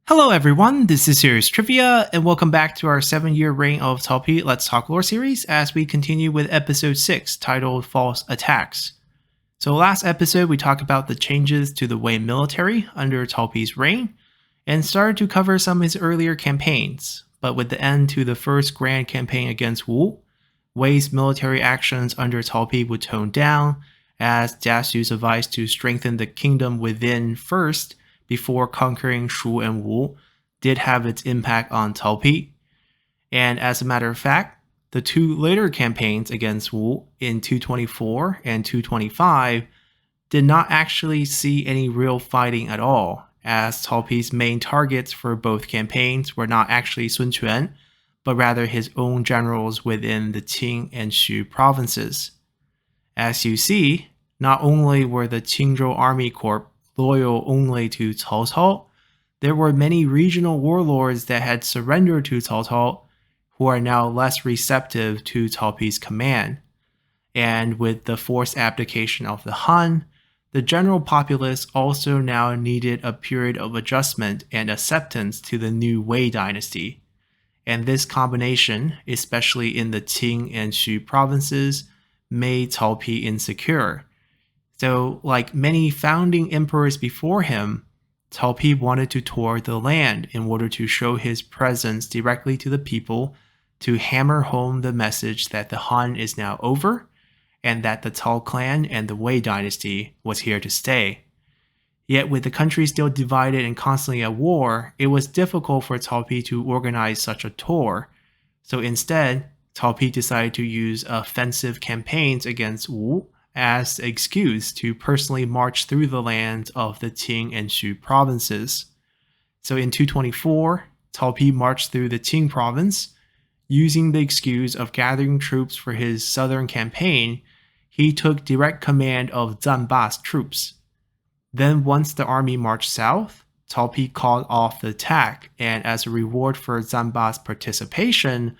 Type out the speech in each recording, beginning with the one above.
Hello everyone, this is Serious Trivia, and welcome back to our 7-year reign of Cao Pi Let's Talk Lore series as we continue with episode 6 titled False Attacks. So last episode we talked about the changes to the Wei military under Cao Pi's reign, and started to cover some of his earlier campaigns, but with the end to the first grand campaign against Wu, Wei's military actions under Cao Pi would tone down, as Jia Xu's advice to strengthen the kingdom within first before conquering Shu and Wu did have its impact on Cao Pi. And as a matter of fact, the two later campaigns against Wu in 224 and 225 did not actually see any real fighting at all, as Cao Pi's main targets for both campaigns were not actually Sun Quan, but rather his own generals within the Qing and Shu provinces. As you see, not only were the Qingzhou Army Corps loyal only to Cao Cao, there were many regional warlords that had surrendered to Cao Cao who are now less receptive to Cao Pi's command. And with the forced abdication of the Han, the general populace also now needed a period of adjustment and acceptance to the new Wei dynasty. And this combination, especially in the Qing and Shu provinces, made Cao Pi insecure. So, like many founding emperors before him, Cao Pi wanted to tour the land in order to show his presence directly to the people, to hammer home the message that the Han is now over, and that the Cao clan and the Wei dynasty was here to stay. Yet with the country still divided and constantly at war, it was difficult for Cao Pi to organize such a tour. So instead, Cao Pi decided to use offensive campaigns against Wu as the excuse to personally march through the lands of the Qing and Shu provinces. So in 224, Cao Pi marched through the Qing province. Using the excuse of gathering troops for his southern campaign, he took direct command of Zanba's troops. Then once the army marched south, Cao Pi called off the attack, and as a reward for Zanba's participation,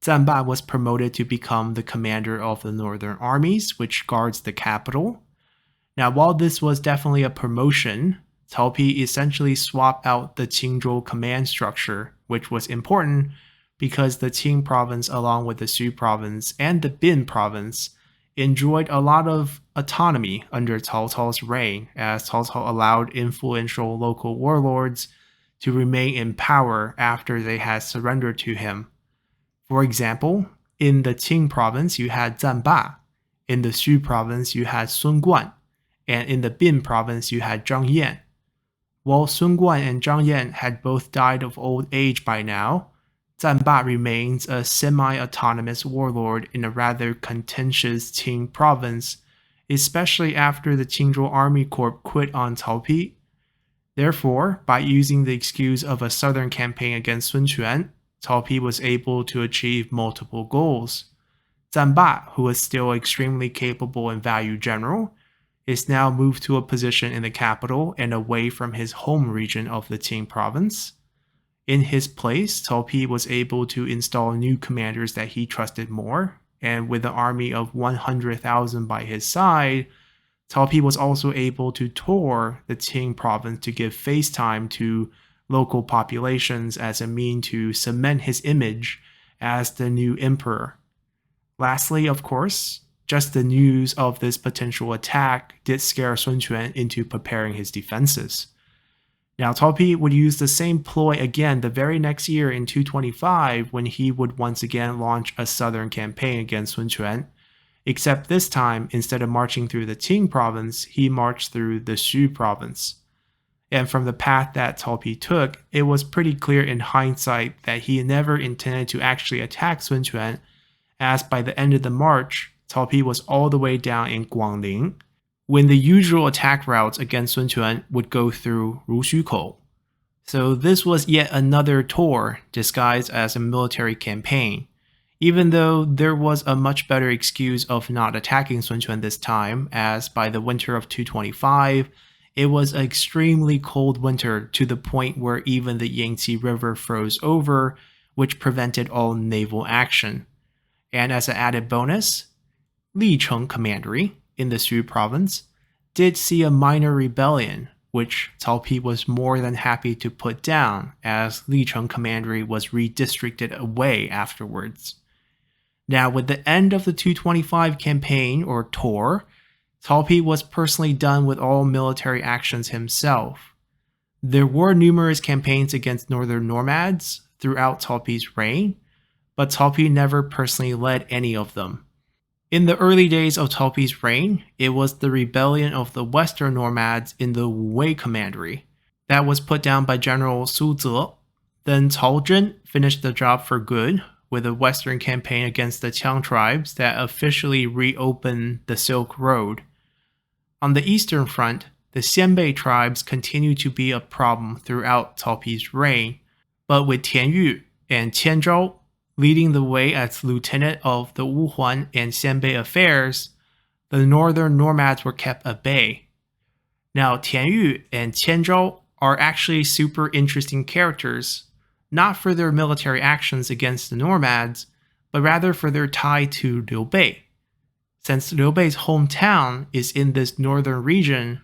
Zanba was promoted to become the commander of the northern armies, which guards the capital. Now, while this was definitely a promotion, Cao Pi essentially swapped out the Qingzhou command structure, which was important because the Qing province, along with the Shu province and the Bin province, enjoyed a lot of autonomy under Cao Cao's reign, as Cao Cao allowed influential local warlords to remain in power after they had surrendered to him. For example, in the Qing province you had Zanba, in the Shu province you had Sun Guan, and in the Bin province you had Zhang Yan. While Sun Guan and Zhang Yan had both died of old age by now, Zanba remains a semi-autonomous warlord in a rather contentious Qing province, especially after the Qingzhou Army Corps quit on Cao Pi. Therefore, by using the excuse of a southern campaign against Sun Quan, Cao Pi was able to achieve multiple goals. Zanba, who was still extremely capable and valued general, is now moved to a position in the capital and away from his home region of the Qing province. In his place, Cao Pi was able to install new commanders that he trusted more, and with an army of 100,000 by his side, Cao Pi was also able to tour the Qing province to give face time to local populations as a mean to cement his image as the new emperor. Lastly, of course, just the news of this potential attack did scare Sun Quan into preparing his defenses. Now, Cao Pi would use the same ploy again the very next year in 225 when he would once again launch a southern campaign against Sun Quan, except this time, instead of marching through the Qing province, he marched through the Shu province. And from the path that Cao Pi took, it was pretty clear in hindsight that he never intended to actually attack Sun Quan, as by the end of the march, Cao Pi was all the way down in Guangling, when the usual attack routes against Sun Quan would go through Ruxukou. So this was yet another tour disguised as a military campaign, even though there was a much better excuse of not attacking Sun Quan this time, as by the winter of 225, it was an extremely cold winter to the point where even the Yangtze River froze over, which prevented all naval action. And as an added bonus, Licheng Commandery in the Shu province did see a minor rebellion, which Cao Pi was more than happy to put down as Licheng Commandery was redistricted away afterwards. Now, with the end of the 225 campaign, or tour, Cao Pi was personally done with all military actions himself. There were numerous campaigns against northern nomads throughout Cao Pi's reign, but Cao Pi never personally led any of them. In the early days of Cao Pi's reign, it was the rebellion of the western nomads in the Wu Wei Commandery that was put down by General Su Ze. Then Cao Zhen finished the job for good with a western campaign against the Qiang tribes that officially reopened the Silk Road. On the eastern front, the Xianbei tribes continued to be a problem throughout Cao Pi's reign, but with Tian Yu and Qian Zhao leading the way as lieutenant of the Wuhuan and Xianbei affairs, the northern nomads were kept at bay. Now, Tian Yu and Qian Zhao are actually super interesting characters, not for their military actions against the nomads, but rather for their tie to Liu Bei. Since Liu Bei's hometown is in this northern region,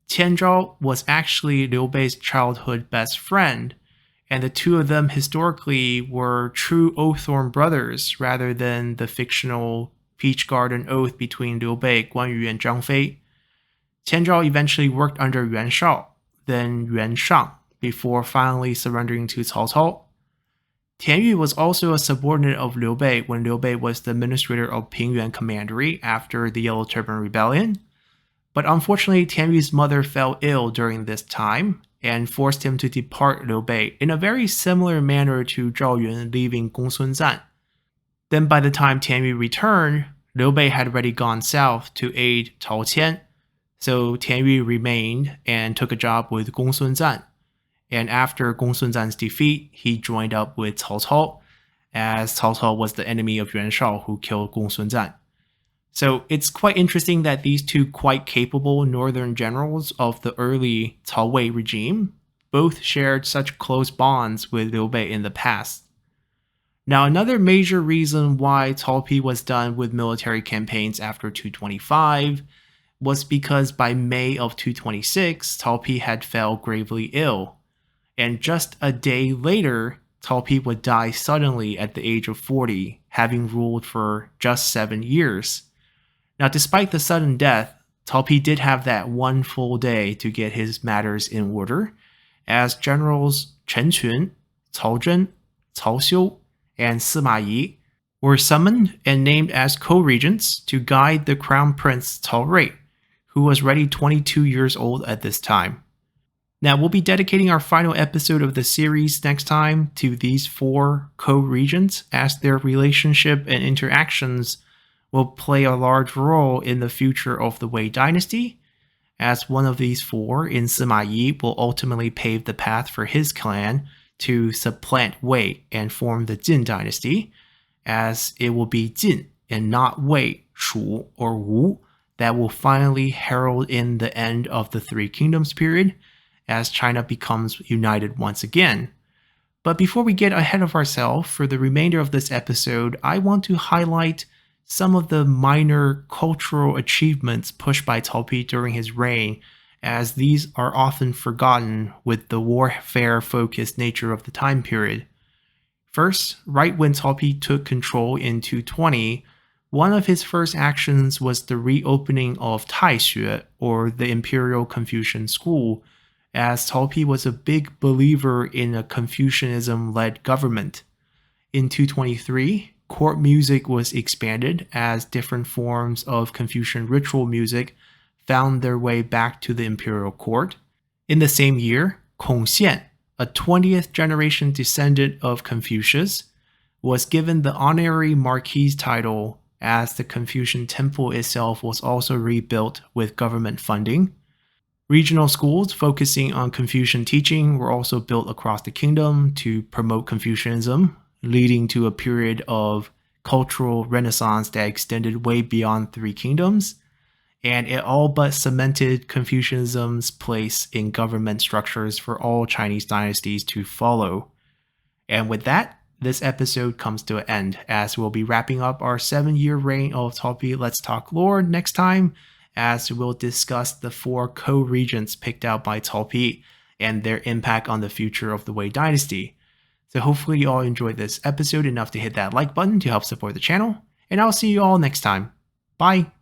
Qian Zhao was actually Liu Bei's childhood best friend, and the two of them historically were true Oaththorn brothers rather than the fictional Peach Garden oath between Liu Bei, Guan Yu, and Zhang Fei. Qian Zhao eventually worked under Yuan Shao, then Yuan Shang, before finally surrendering to Cao Cao. Tian Yu was also a subordinate of Liu Bei when Liu Bei was the administrator of Pingyuan Commandery after the Yellow Turban Rebellion. But unfortunately, Tian Yu's mother fell ill during this time and forced him to depart Liu Bei in a very similar manner to Zhao Yun leaving Gongsun Zan. Then by the time Tian Yu returned, Liu Bei had already gone south to aid Cao Qian, so Tian Yu remained and took a job with Gongsun Zan. And after Gongsun Zan's defeat, he joined up with Cao Cao, as Cao Cao was the enemy of Yuan Shao who killed Gongsun Zan. So it's quite interesting that these two quite capable northern generals of the early Cao Wei regime both shared such close bonds with Liu Bei in the past. Now, another major reason why Cao Pi was done with military campaigns after 225 was because by May of 226, Cao Pi had fell gravely ill. And just a day later, Cao Pi would die suddenly at the age of 40, having ruled for just 7 years. Now, despite the sudden death, Cao Pi did have that one full day to get his matters in order, as generals Chen Qun, Cao Zhen, Cao Xiu, and Sima Yi were summoned and named as co-regents to guide the crown prince Cao Rui, who was already 22 years old at this time. Now, we'll be dedicating our final episode of the series next time to these 4 co-regents, as their relationship and interactions will play a large role in the future of the Wei dynasty, as one of these 4 in Sima Yi will ultimately pave the path for his clan to supplant Wei and form the Jin dynasty, as it will be Jin and not Wei, Shu, or Wu that will finally herald in the end of the Three Kingdoms period, as China becomes united once again. But before we get ahead of ourselves, for the remainder of this episode, I want to highlight some of the minor cultural achievements pushed by Cao Pi during his reign, as these are often forgotten with the warfare-focused nature of the time period. First, right when Cao Pi took control in 220, one of his first actions was the reopening of Taixue, or the Imperial Confucian School, as Cao Pi was a big believer in a Confucianism-led government. In 223, court music was expanded as different forms of Confucian ritual music found their way back to the imperial court. In the same year, Kong Xian, a 20th generation descendant of Confucius, was given the honorary marquis title, as the Confucian temple itself was also rebuilt with government funding. Regional schools focusing on Confucian teaching were also built across the kingdom to promote Confucianism, leading to a period of cultural renaissance that extended way beyond Three Kingdoms, and it all but cemented Confucianism's place in government structures for all Chinese dynasties to follow. And with that, this episode comes to an end, as we'll be wrapping up our 7-year reign of Cao Pi Let's Talk Lore next time, as we'll discuss the 4 co-regents picked out by Talpi and their impact on the future of the Wei dynasty. So hopefully you all enjoyed this episode enough to hit that like button to help support the channel, and I'll see you all next time. Bye!